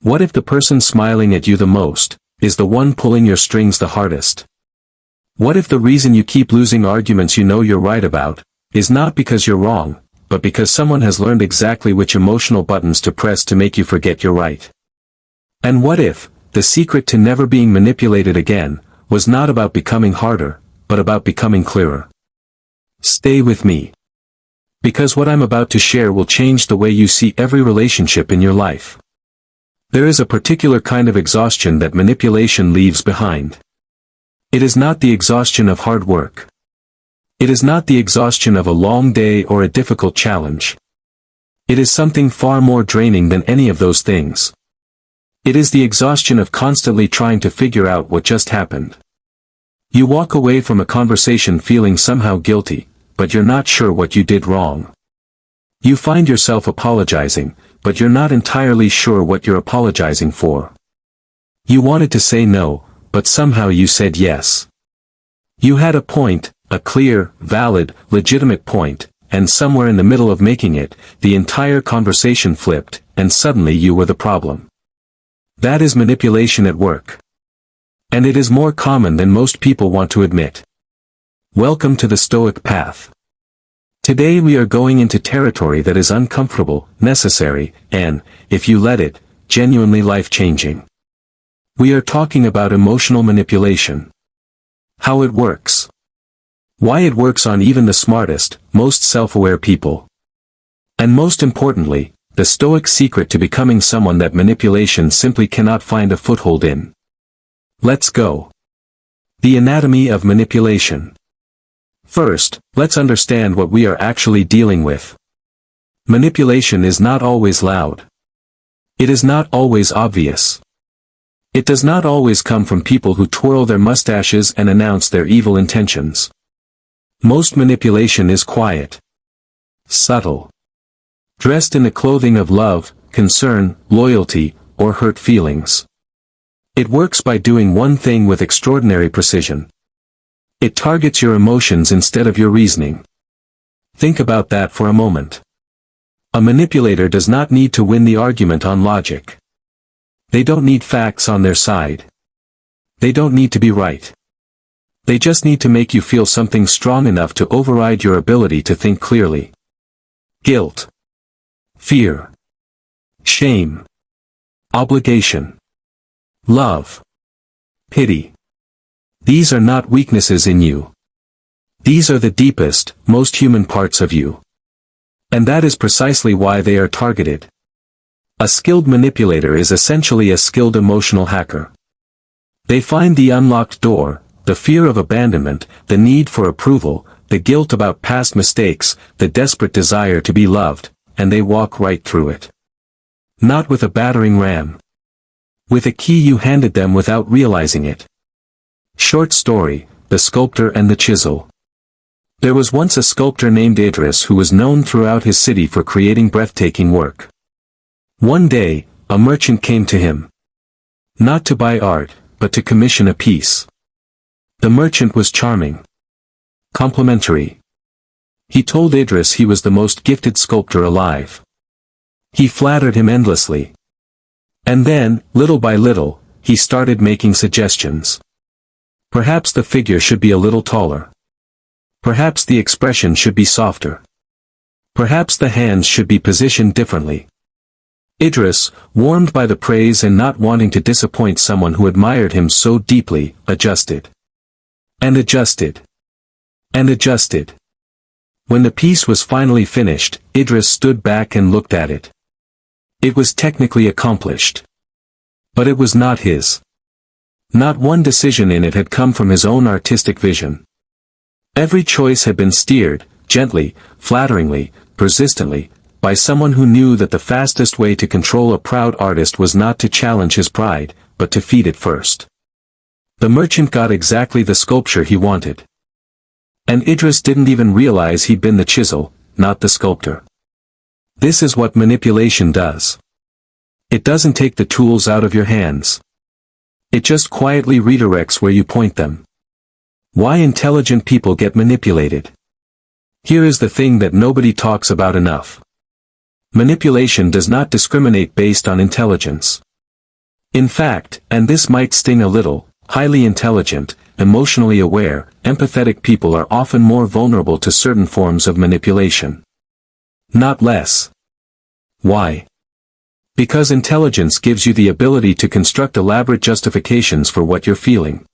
What if the person smiling at you the most is the one pulling your strings the hardest? What if the reason you keep losing arguments you know you're right about is not because you're wrong, but because someone has learned exactly which emotional buttons to press to make you forget you're right? And what if the secret to never being manipulated again was not about becoming harder, but about becoming clearer? Stay with me, because what I'm about to share will change the way you see every relationship in your life. There is a particular kind of exhaustion that manipulation leaves behind. It is not the exhaustion of hard work. It is not the exhaustion of a long day or a difficult challenge. It is something far more draining than any of those things. It is the exhaustion of constantly trying to figure out what just happened. You walk away from a conversation feeling somehow guilty, but you're not sure what you did wrong. You find yourself apologizing, but you're not entirely sure what you're apologizing for. You wanted to say no, but somehow you said yes. You had a point, a clear, valid, legitimate point, and somewhere in the middle of making it, the entire conversation flipped, and suddenly you were the problem. That is manipulation at work. And it is more common than most people want to admit. Welcome to the Stoic path. Today we are going into territory that is uncomfortable, necessary, and, if you let it, genuinely life-changing. We are talking about emotional manipulation. How it works. Why it works on even the smartest, most self-aware people. And most importantly, the Stoic secret to becoming someone that manipulation simply cannot find a foothold in. Let's go. The anatomy of manipulation. First, let's understand what we are actually dealing with. Manipulation is not always loud. It is not always obvious. It does not always come from people who twirl their mustaches and announce their evil intentions. Most manipulation is quiet, subtle, dressed in the clothing of love, concern, loyalty, or hurt feelings. It works by doing one thing with extraordinary precision. It targets your emotions instead of your reasoning. Think about that for a moment. A manipulator does not need to win the argument on logic. They don't need facts on their side. They don't need to be right. They just need to make you feel something strong enough to override your ability to think clearly. Guilt. Fear. Shame. Obligation. Love. Pity. These are not weaknesses in you. These are the deepest, most human parts of you. And that is precisely why they are targeted. A skilled manipulator is essentially a skilled emotional hacker. They find the unlocked door, the fear of abandonment, the need for approval, the guilt about past mistakes, the desperate desire to be loved, and they walk right through it. Not with a battering ram. With a key you handed them without realizing it. Short story, The Sculptor and the Chisel. There was once a sculptor named Idris who was known throughout his city for creating breathtaking work. One day, a merchant came to him. Not to buy art, but to commission a piece. The merchant was charming. Complimentary. He told Idris he was the most gifted sculptor alive. He flattered him endlessly. And then, little by little, he started making suggestions. Perhaps the figure should be a little taller. Perhaps the expression should be softer. Perhaps the hands should be positioned differently. Idris, warmed by the praise and not wanting to disappoint someone who admired him so deeply, adjusted. And adjusted. And adjusted. When the piece was finally finished, Idris stood back and looked at it. It was technically accomplished. But it was not his. Not one decision in it had come from his own artistic vision. Every choice had been steered, gently, flatteringly, persistently, by someone who knew that the fastest way to control a proud artist was not to challenge his pride, but to feed it first. The merchant got exactly the sculpture he wanted. And Idris didn't even realize he'd been the chisel, not the sculptor. This is what manipulation does. It doesn't take the tools out of your hands. It just quietly redirects where you point them. Why intelligent people get manipulated. Here is the thing that nobody talks about enough. Manipulation does not discriminate based on intelligence. In fact, and this might sting a little, highly intelligent, emotionally aware, empathetic people are often more vulnerable to certain forms of manipulation. Not less. Why? Because intelligence gives you the ability to construct elaborate justifications for what you're feeling.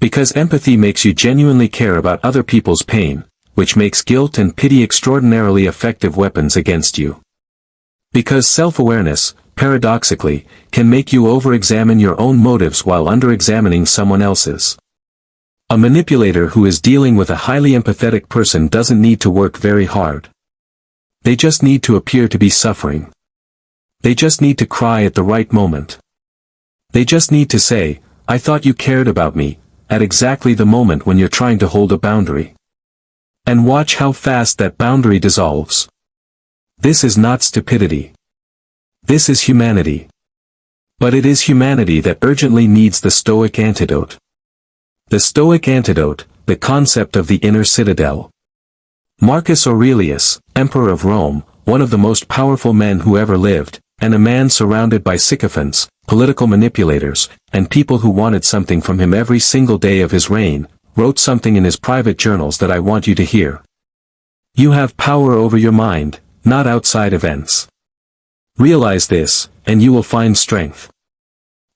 Because empathy makes you genuinely care about other people's pain, which makes guilt and pity extraordinarily effective weapons against you. Because self-awareness, paradoxically, can make you over-examine your own motives while under-examining someone else's. A manipulator who is dealing with a highly empathetic person doesn't need to work very hard. They just need to appear to be suffering. They just need to cry at the right moment. They just need to say, "I thought you cared about me," at exactly the moment when you're trying to hold a boundary. And watch how fast that boundary dissolves. This is not stupidity. This is humanity. But it is humanity that urgently needs the Stoic antidote. The Stoic antidote, the concept of the inner citadel. Marcus Aurelius, Emperor of Rome, one of the most powerful men who ever lived, and a man surrounded by sycophants, political manipulators, and people who wanted something from him every single day of his reign, wrote something in his private journals that I want you to hear. You have power over your mind, not outside events. Realize this, and you will find strength.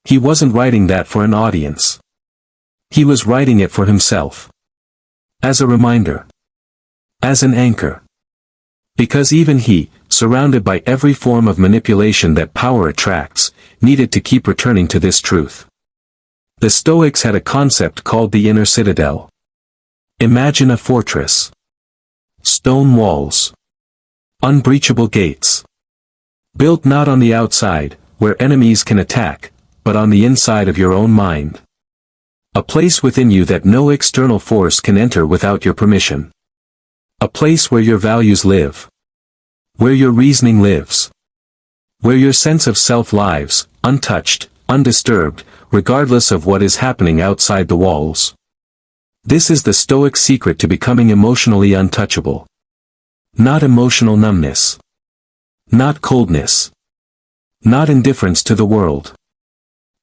He wasn't writing that for an audience. He was writing it for himself. As a reminder. As an anchor. Because even he, surrounded by every form of manipulation that power attracts, needed to keep returning to this truth. The Stoics had a concept called the inner citadel. Imagine a fortress. Stone walls. Unbreachable gates. Built not on the outside, where enemies can attack, but on the inside of your own mind. A place within you that no external force can enter without your permission. A place where your values live. Where your reasoning lives. Where your sense of self lives, untouched, undisturbed, regardless of what is happening outside the walls. This is the Stoic secret to becoming emotionally untouchable. Not emotional numbness. Not coldness. Not indifference to the world.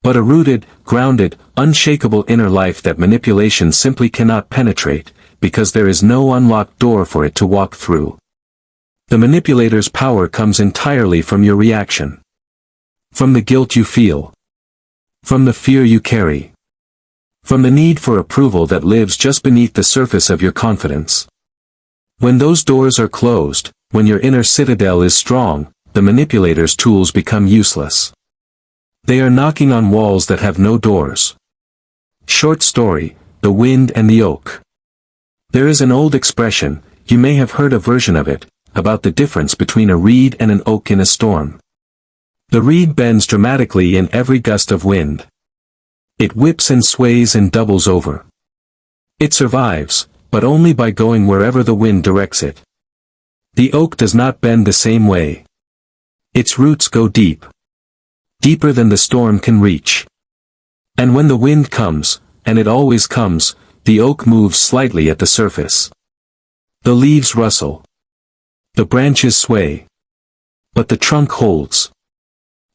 But a rooted, grounded, unshakable inner life that manipulation simply cannot penetrate, because there is no unlocked door for it to walk through. The manipulator's power comes entirely from your reaction. From the guilt you feel. From the fear you carry. From the need for approval that lives just beneath the surface of your confidence. When those doors are closed, when your inner citadel is strong, the manipulator's tools become useless. They are knocking on walls that have no doors. Short story, The Wind and the Oak. There is an old expression, you may have heard a version of it, about the difference between a reed and an oak in a storm. The reed bends dramatically in every gust of wind. It whips and sways and doubles over. It survives, but only by going wherever the wind directs it. The oak does not bend the same way. Its roots go deep. Deeper than the storm can reach. And when the wind comes, and it always comes, the oak moves slightly at the surface. The leaves rustle. The branches sway. But the trunk holds.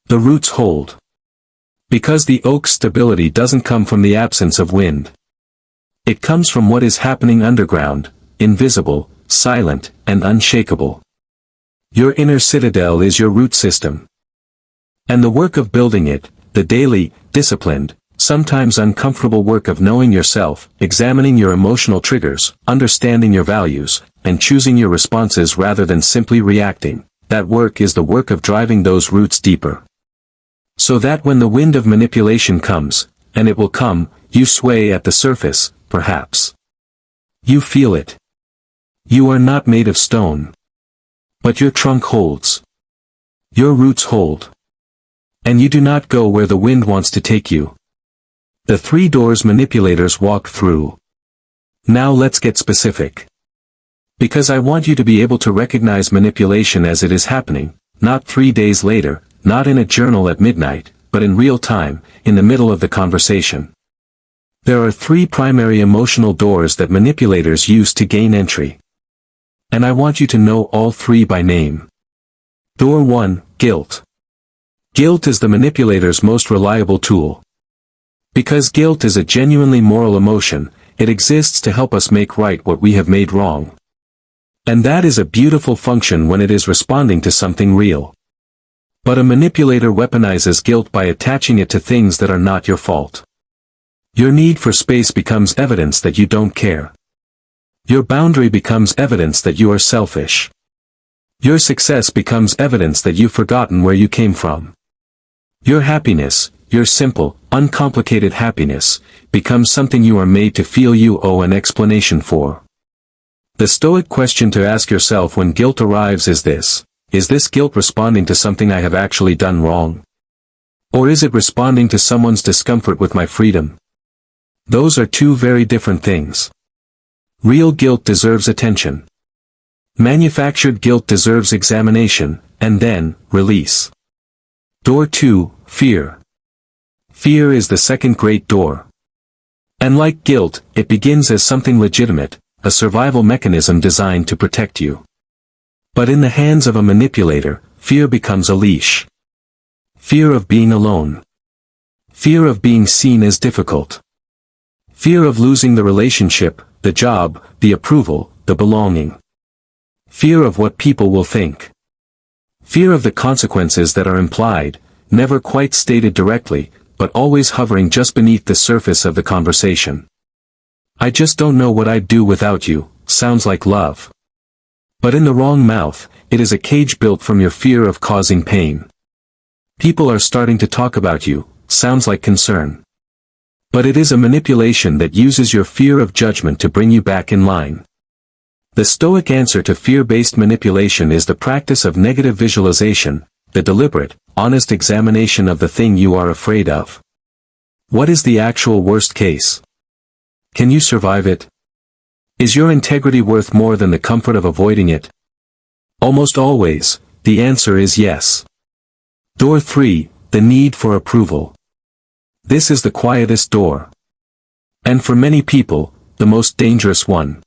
The roots hold. Because the oak's stability doesn't come from the absence of wind. It comes from what is happening underground, invisible, silent, and unshakable. Your inner citadel is your root system. And the work of building it, the daily, disciplined, sometimes uncomfortable work of knowing yourself, examining your emotional triggers, understanding your values, and choosing your responses rather than simply reacting, that work is the work of driving those roots deeper. So that when the wind of manipulation comes, and it will come, you sway at the surface, perhaps. You feel it. You are not made of stone. But your trunk holds. Your roots hold. And you do not go where the wind wants to take you. The 3 doors manipulators walk through. Now let's get specific. Because I want you to be able to recognize manipulation as it is happening, not 3 days later, not in a journal at midnight, but in real time, in the middle of the conversation. There are 3 primary emotional doors that manipulators use to gain entry. And I want you to know all 3 by name. Door 1, guilt. Guilt is the manipulator's most reliable tool. Because guilt is a genuinely moral emotion, it exists to help us make right what we have made wrong. And that is a beautiful function when it is responding to something real. But a manipulator weaponizes guilt by attaching it to things that are not your fault. Your need for space becomes evidence that you don't care. Your boundary becomes evidence that you are selfish. Your success becomes evidence that you've forgotten where you came from. Your happiness, your simple, uncomplicated happiness, becomes something you are made to feel you owe an explanation for. The Stoic question to ask yourself when guilt arrives is this: is this guilt responding to something I have actually done wrong? Or is it responding to someone's discomfort with my freedom? Those are two very different things. Real guilt deserves attention. Manufactured guilt deserves examination, and then, release. Door 2, fear. Fear is the second great door. And like guilt, it begins as something legitimate, a survival mechanism designed to protect you. But in the hands of a manipulator, fear becomes a leash. Fear of being alone. Fear of being seen as difficult. Fear of losing the relationship, the job, the approval, the belonging. Fear of what people will think. Fear of the consequences that are implied, never quite stated directly, but always hovering just beneath the surface of the conversation. I just don't know what I'd do without you, sounds like love. But in the wrong mouth, it is a cage built from your fear of causing pain. People are starting to talk about you, sounds like concern. But it is a manipulation that uses your fear of judgment to bring you back in line. The Stoic answer to fear-based manipulation is the practice of negative visualization, the deliberate, honest examination of the thing you are afraid of. What is the actual worst case? Can you survive it? Is your integrity worth more than the comfort of avoiding it? Almost always, the answer is yes. Door 3, the need for approval. This is the quietest door. And for many people, the most dangerous one.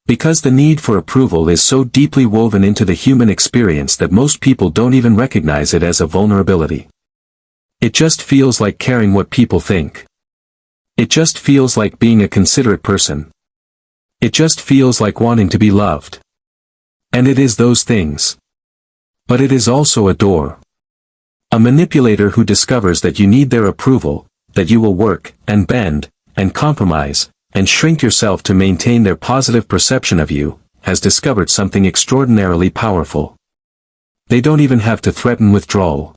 Because the need for approval is so deeply woven into the human experience that most people don't even recognize it as a vulnerability. It just feels like caring what people think. It just feels like being a considerate person. It just feels like wanting to be loved. And it is those things. But it is also a door. A manipulator who discovers that you need their approval, that you will work, and bend, and compromise, and shrink yourself to maintain their positive perception of you, has discovered something extraordinarily powerful. They don't even have to threaten withdrawal.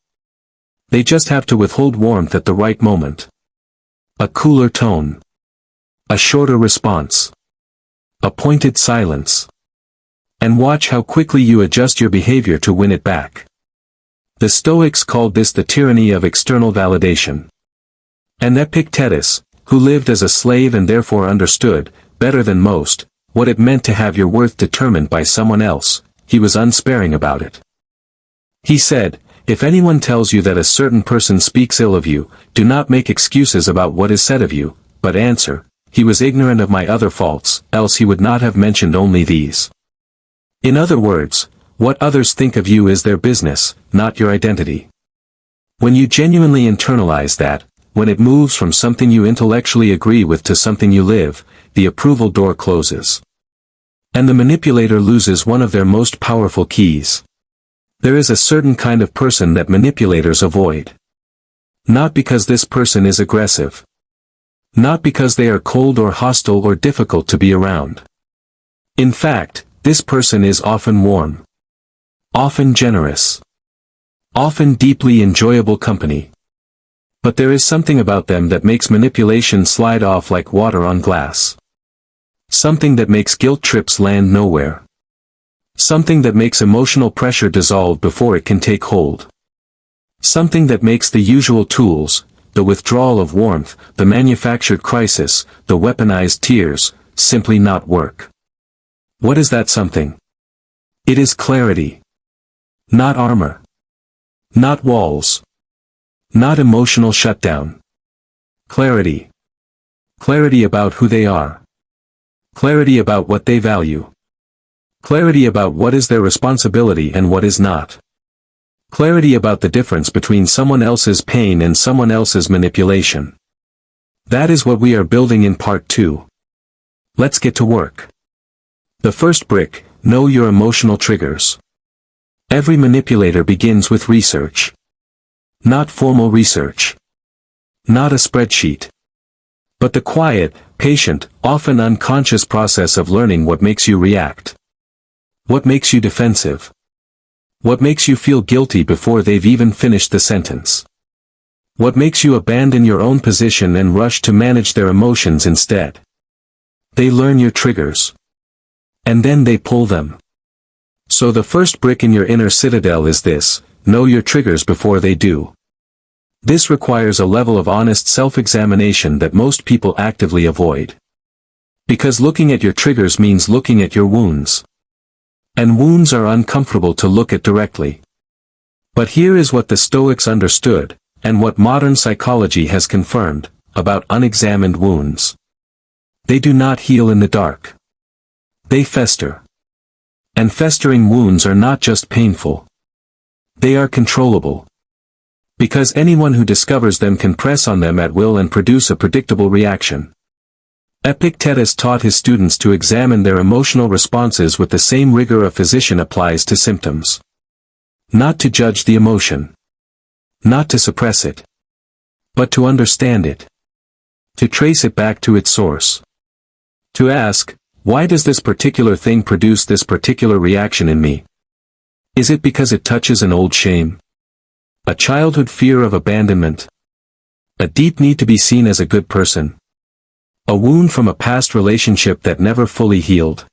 They just have to withhold warmth at the right moment. A cooler tone. A shorter response. A pointed silence. And watch how quickly you adjust your behavior to win it back. The Stoics called this the tyranny of external validation. And Epictetus, who lived as a slave and therefore understood, better than most, what it meant to have your worth determined by someone else, he was unsparing about it. He said, "If anyone tells you that a certain person speaks ill of you, do not make excuses about what is said of you, but answer, he was ignorant of my other faults, else he would not have mentioned only these." In other words, what others think of you is their business, not your identity. When you genuinely internalize that, when it moves from something you intellectually agree with to something you live, the approval door closes. And the manipulator loses one of their most powerful keys. There is a certain kind of person that manipulators avoid. Not because this person is aggressive. Not because they are cold or hostile or difficult to be around. In fact, this person is often warm. Often generous. Often deeply enjoyable company. But there is something about them that makes manipulation slide off like water on glass. Something that makes guilt trips land nowhere. Something that makes emotional pressure dissolve before it can take hold. Something that makes the usual tools, the withdrawal of warmth, the manufactured crisis, the weaponized tears, simply not work. What is that something? It is clarity. Not armor. Not walls. Not emotional shutdown. Clarity. Clarity about who they are. Clarity about what they value. Clarity about what is their responsibility and what is not. Clarity about the difference between someone else's pain and someone else's manipulation. That is what we are building in part 2. Let's get to work. The first brick, know your emotional triggers. Every manipulator begins with research. Not formal research. Not a spreadsheet. But the quiet, patient, often unconscious process of learning what makes you react. What makes you defensive. What makes you feel guilty before they've even finished the sentence. What makes you abandon your own position and rush to manage their emotions instead. They learn your triggers. And then they pull them. So the first brick in your inner citadel is this: know your triggers before they do. This requires a level of honest self-examination that most people actively avoid. Because looking at your triggers means looking at your wounds. And wounds are uncomfortable to look at directly. But here is what the Stoics understood, and what modern psychology has confirmed, about unexamined wounds. They do not heal in the dark. They fester. And festering wounds are not just painful. They are controllable. Because anyone who discovers them can press on them at will and produce a predictable reaction. Epictetus taught his students to examine their emotional responses with the same rigor a physician applies to symptoms. Not to judge the emotion. Not to suppress it. But to understand it. To trace it back to its source. To ask, why does this particular thing produce this particular reaction in me? Is it because it touches an old shame? A childhood fear of abandonment? A deep need to be seen as a good person? A wound from a past relationship that never fully healed?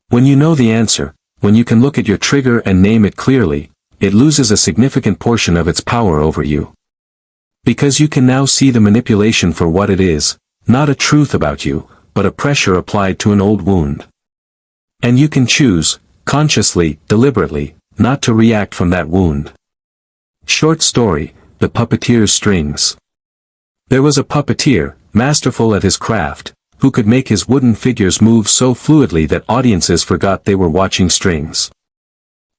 When you know the answer, when you can look at your trigger and name it clearly, it loses a significant portion of its power over you. Because you can now see the manipulation for what it is, not a truth about you, but a pressure applied to an old wound. And you can choose, consciously, deliberately, not to react from that wound. Short story, The Puppeteer's Strings. There was a puppeteer, masterful at his craft, who could make his wooden figures move so fluidly that audiences forgot they were watching strings.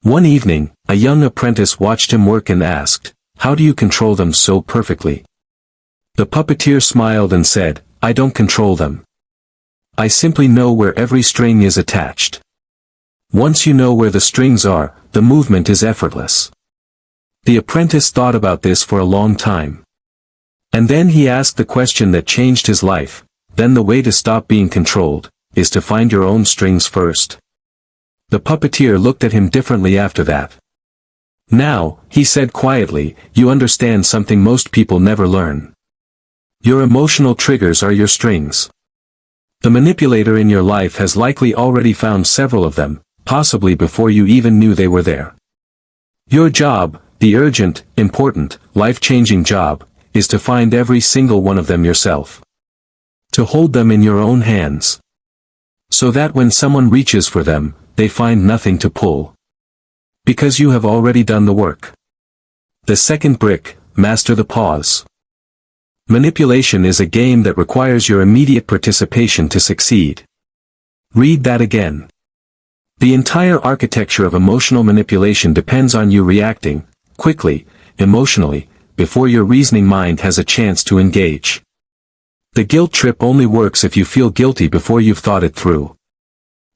One evening, a young apprentice watched him work and asked, "How do you control them so perfectly?" The puppeteer smiled and said, "I don't control them. I simply know where every string is attached. Once you know where the strings are, the movement is effortless." The apprentice thought about this for a long time. And then he asked the question that changed his life: then the way to stop being controlled, is to find your own strings first. The puppeteer looked at him differently after that. "Now," he said quietly, "you understand something most people never learn. Your emotional triggers are your strings. The manipulator in your life has likely already found several of them, possibly before you even knew they were there. Your job, the urgent, important, life-changing job, is to find every single one of them yourself. To hold them in your own hands. So that when someone reaches for them, they find nothing to pull. Because you have already done the work. The second brick, master the pause. Manipulation is a game that requires your immediate participation to succeed. Read that again. The entire architecture of emotional manipulation depends on you reacting, quickly, emotionally, before your reasoning mind has a chance to engage. The guilt trip only works if you feel guilty before you've thought it through.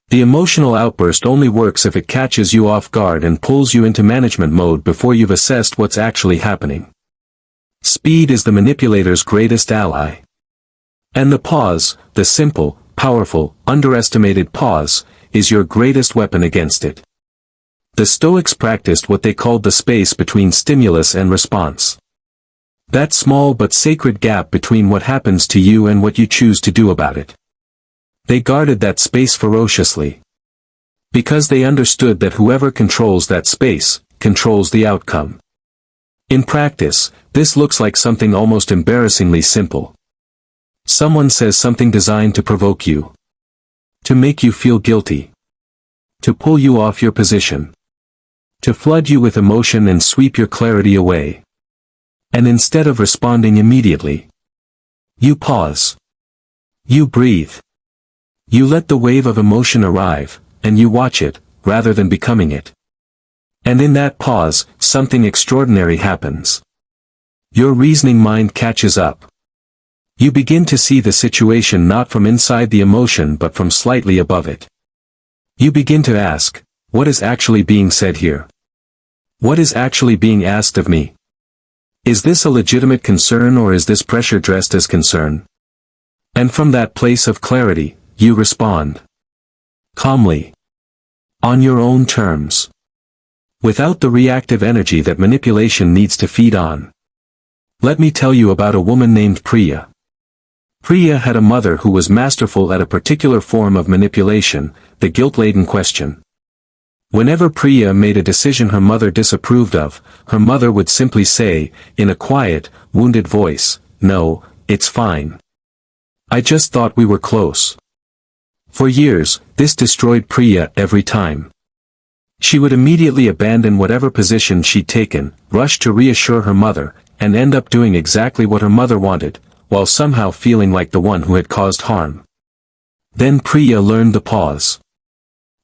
The emotional outburst only works if it catches you off guard and pulls you into management mode before you've assessed what's actually happening. Speed is the manipulator's greatest ally. And the pause, the simple, powerful, underestimated pause, is your greatest weapon against it. The Stoics practiced what they called the space between stimulus and response. That small but sacred gap between what happens to you and what you choose to do about it. They guarded that space ferociously. Because they understood that whoever controls that space, controls the outcome. In practice, this looks like something almost embarrassingly simple. Someone says something designed to provoke you. To make you feel guilty. To pull you off your position. To flood you with emotion and sweep your clarity away. And instead of responding immediately, you pause. You breathe. You let the wave of emotion arrive, and you watch it, rather than becoming it. And in that pause, something extraordinary happens. Your reasoning mind catches up. You begin to see the situation not from inside the emotion but from slightly above it. You begin to ask, what is actually being said here? What is actually being asked of me? Is this a legitimate concern or is this pressure dressed as concern? And from that place of clarity, you respond. Calmly. On your own terms. Without the reactive energy that manipulation needs to feed on. Let me tell you about a woman named Priya. Priya had a mother who was masterful at a particular form of manipulation, the guilt-laden question. Whenever Priya made a decision her mother disapproved of, her mother would simply say, in a quiet, wounded voice, "No, it's fine. I just thought we were close." For years, this destroyed Priya every time. She would immediately abandon whatever position she'd taken, rush to reassure her mother, and end up doing exactly what her mother wanted, while somehow feeling like the one who had caused harm. Then Priya learned the pause.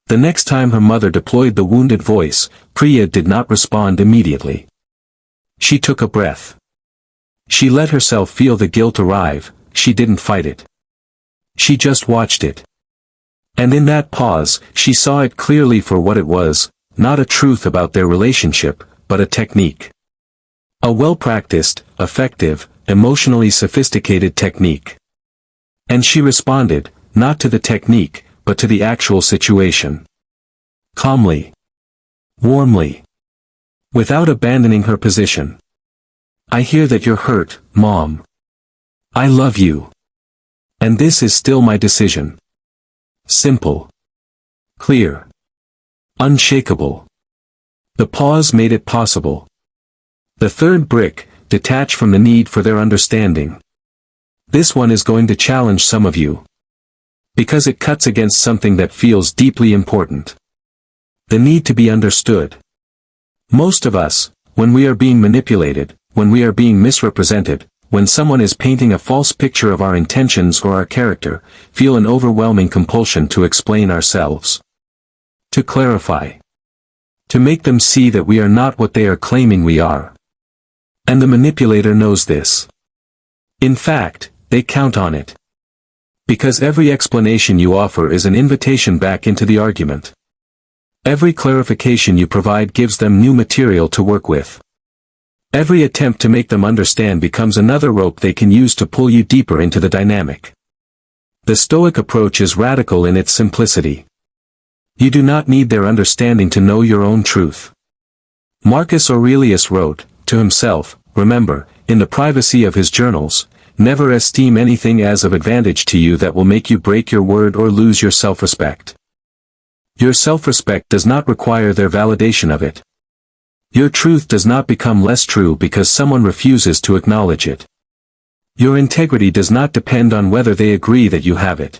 The next time her mother deployed the wounded voice, Priya did not respond immediately. She took a breath. She let herself feel the guilt arrive, she didn't fight it. She just watched it. And in that pause, she saw it clearly for what it was, not a truth about their relationship, but a technique. A well-practiced, effective, emotionally sophisticated technique. And she responded, not to the technique, but to the actual situation. Calmly. Warmly. Without abandoning her position. "I hear that you're hurt, Mom. I love you. And this is still my decision." Simple. Clear. Unshakable. The pause made it possible. The third brick, detach from the need for their understanding. This one is going to challenge some of you. Because it cuts against something that feels deeply important. The need to be understood. Most of us, when we are being manipulated, when we are being misrepresented, when someone is painting a false picture of our intentions or our character, feel an overwhelming compulsion to explain ourselves. To clarify. To make them see that we are not what they are claiming we are. And the manipulator knows this. In fact, they count on it. Because every explanation you offer is an invitation back into the argument. Every clarification you provide gives them new material to work with. Every attempt to make them understand becomes another rope they can use to pull you deeper into the dynamic. The Stoic approach is radical in its simplicity. You do not need their understanding to know your own truth. Marcus Aurelius wrote, to himself, remember, in the privacy of his journals, never esteem anything as of advantage to you that will make you break your word or lose your self-respect. Your self-respect does not require their validation of it. Your truth does not become less true because someone refuses to acknowledge it. Your integrity does not depend on whether they agree that you have it.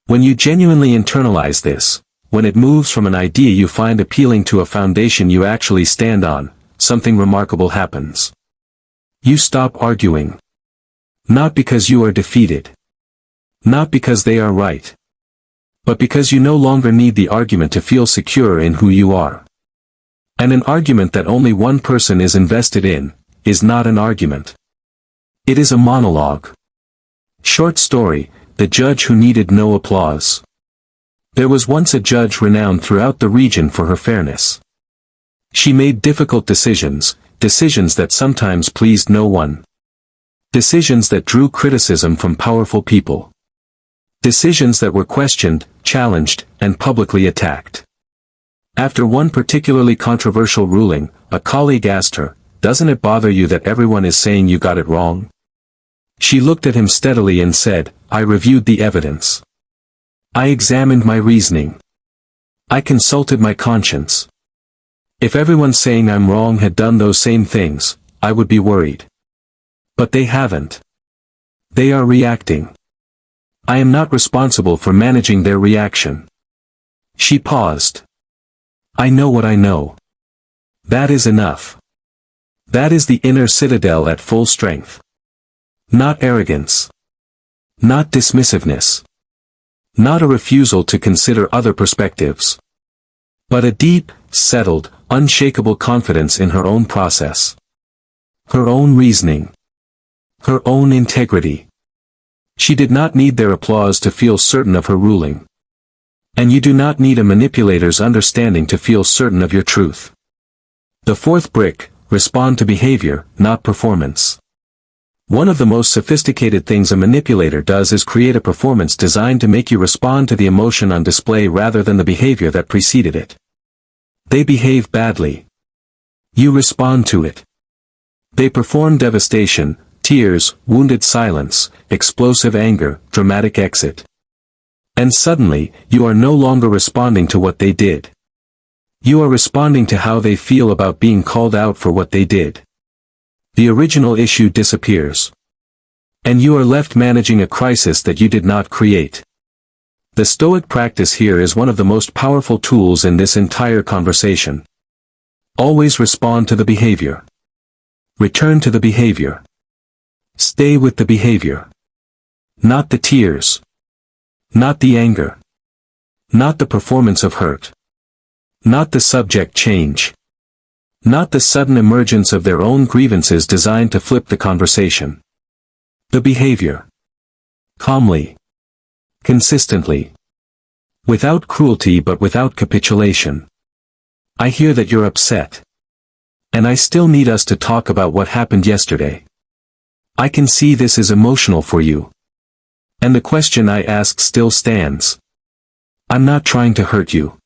When you genuinely internalize this, when it moves from an idea you find appealing to a foundation you actually stand on, something remarkable happens. You stop arguing. Not because you are defeated. Not because they are right. But because you no longer need the argument to feel secure in who you are. And an argument that only one person is invested in, is not an argument. It is a monologue. Short story, The Judge Who Needed No Applause. There was once a judge renowned throughout the region for her fairness. She made difficult decisions, decisions that sometimes pleased no one. Decisions that drew criticism from powerful people. Decisions that were questioned, challenged, and publicly attacked. After one particularly controversial ruling, a colleague asked her, "Doesn't it bother you that everyone is saying you got it wrong?" She looked at him steadily and said, "I reviewed the evidence. I examined my reasoning. I consulted my conscience. If everyone saying I'm wrong had done those same things, I would be worried. But they haven't. They are reacting. I am not responsible for managing their reaction." She paused. "I know what I know. That is enough. That is the inner citadel at full strength. Not arrogance. Not dismissiveness. Not a refusal to consider other perspectives. But a deep, settled, unshakable confidence in her own process, her own reasoning, her own integrity. She did not need their applause to feel certain of her ruling. And you do not need a manipulator's understanding to feel certain of your truth. The fourth brick, respond to behavior, not performance. One of the most sophisticated things a manipulator does is create a performance designed to make you respond to the emotion on display rather than the behavior that preceded it. They behave badly. You respond to it. They perform devastation, tears, wounded silence, explosive anger, dramatic exit. And suddenly, you are no longer responding to what they did. You are responding to how they feel about being called out for what they did. The original issue disappears. And you are left managing a crisis that you did not create. The Stoic practice here is one of the most powerful tools in this entire conversation. Always respond to the behavior. Return to the behavior. Stay with the behavior. Not the tears. Not the anger. Not the performance of hurt. Not the subject change. Not the sudden emergence of their own grievances designed to flip the conversation. The behavior. Calmly. Consistently. Without cruelty but without capitulation. I hear that you're upset. And I still need us to talk about what happened yesterday. I can see this is emotional for you. And the question I asked still stands. I'm not trying to hurt you.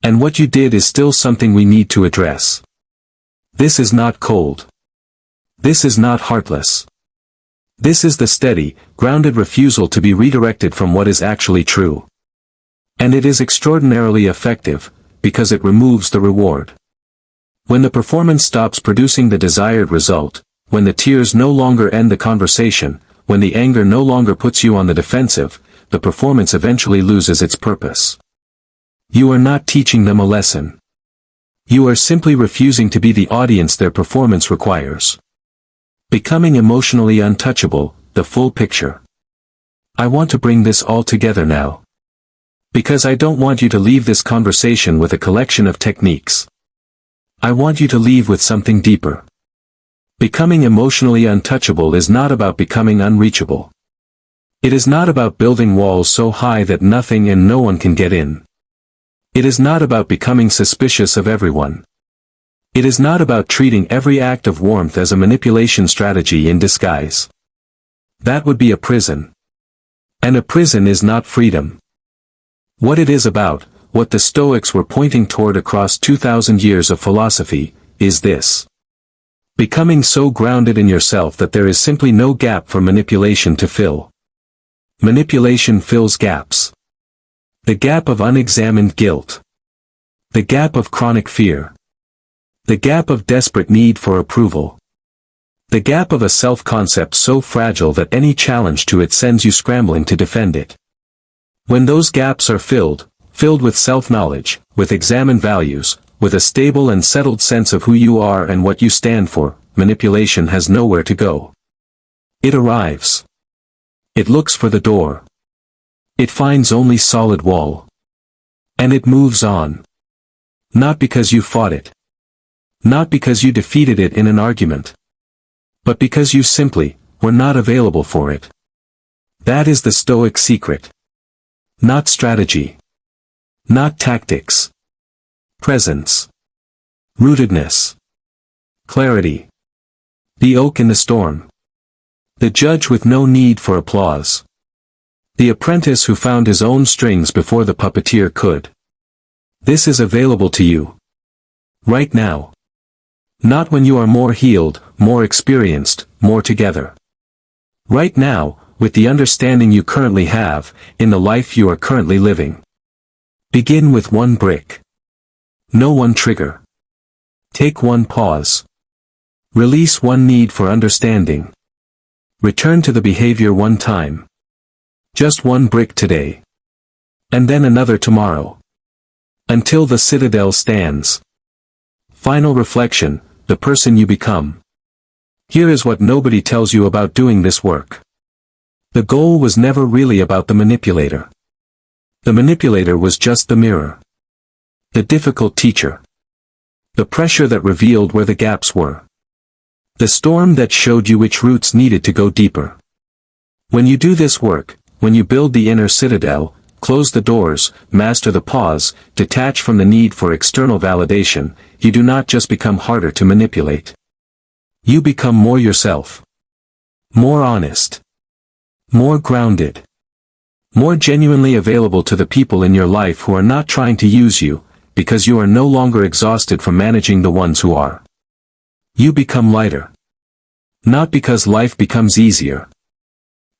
And what you did is still something we need to address. This is not cold. This is not heartless. This is the steady, grounded refusal to be redirected from what is actually true. And it is extraordinarily effective, because it removes the reward. When the performance stops producing the desired result, when the tears no longer end the conversation, when the anger no longer puts you on the defensive, the performance eventually loses its purpose. You are not teaching them a lesson. You are simply refusing to be the audience their performance requires. Becoming emotionally untouchable, the full picture. I want to bring this all together now. Because I don't want you to leave this conversation with a collection of techniques. I want you to leave with something deeper. Becoming emotionally untouchable is not about becoming unreachable. It is not about building walls so high that nothing and no one can get in. It is not about becoming suspicious of everyone. It is not about treating every act of warmth as a manipulation strategy in disguise. That would be a prison. And a prison is not freedom. What it is about, what the Stoics were pointing toward across 2,000 years of philosophy, is this. Becoming so grounded in yourself that there is simply no gap for manipulation to fill. Manipulation fills gaps. The gap of unexamined guilt. The gap of chronic fear. The gap of desperate need for approval. The gap of a self-concept so fragile that any challenge to it sends you scrambling to defend it. When those gaps are filled with self-knowledge, with examined values, with a stable and settled sense of who you are and what you stand for, manipulation has nowhere to go. It arrives. It looks for the door. It finds only solid wall. And it moves on. Not because you fought it. Not because you defeated it in an argument. But because you simply were not available for it. That is the Stoic secret. Not strategy. Not tactics. Presence. Rootedness. Clarity. The oak in the storm. The judge with no need for applause. The apprentice who found his own strings before the puppeteer could. This is available to you. Right now. Not when you are more healed, more experienced, more together. Right now, with the understanding you currently have, in the life you are currently living. Begin with one brick. No one trigger. Take one pause. Release one need for understanding. Return to the behavior one time. Just one brick today. And then another tomorrow. Until the citadel stands. Final reflection, the person you become. Here is what nobody tells you about doing this work. The goal was never really about the manipulator. The manipulator was just the mirror. The difficult teacher. The pressure that revealed where the gaps were. The storm that showed you which roots needed to go deeper. When you do this work, when you build the inner citadel, close the doors, master the pause, detach from the need for external validation, you do not just become harder to manipulate. You become more yourself. More honest. More grounded. More genuinely available to the people in your life who are not trying to use you, because you are no longer exhausted from managing the ones who are. You become lighter. Not because life becomes easier,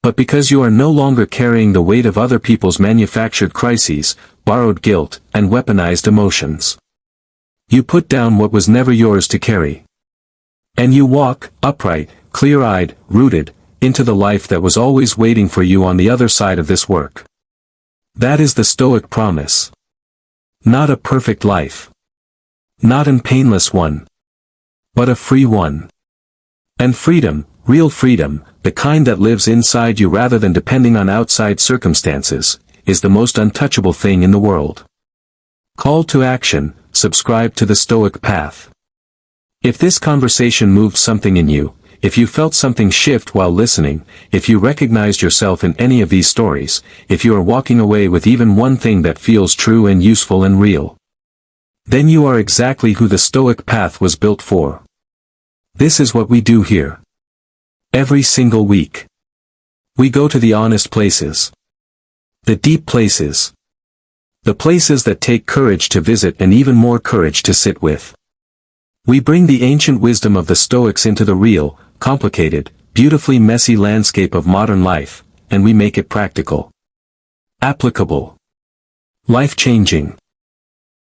but because you are no longer carrying the weight of other people's manufactured crises, borrowed guilt, and weaponized emotions. You put down what was never yours to carry. And you walk, upright, clear-eyed, rooted, into the life that was always waiting for you on the other side of this work. That is the Stoic promise. Not a perfect life. Not an painless one. But a free one. And freedom, real freedom, the kind that lives inside you rather than depending on outside circumstances, is the most untouchable thing in the world. Call to action, subscribe to the Stoic path. If this conversation moved something in you, if you felt something shift while listening, if you recognized yourself in any of these stories, if you are walking away with even one thing that feels true and useful and real, then you are exactly who the Stoic path was built for. This is what we do here. Every single week. We go to the honest places. The deep places. The places that take courage to visit and even more courage to sit with. We bring the ancient wisdom of the Stoics into the real, complicated, beautifully messy landscape of modern life, and we make it practical. Applicable. Life-changing.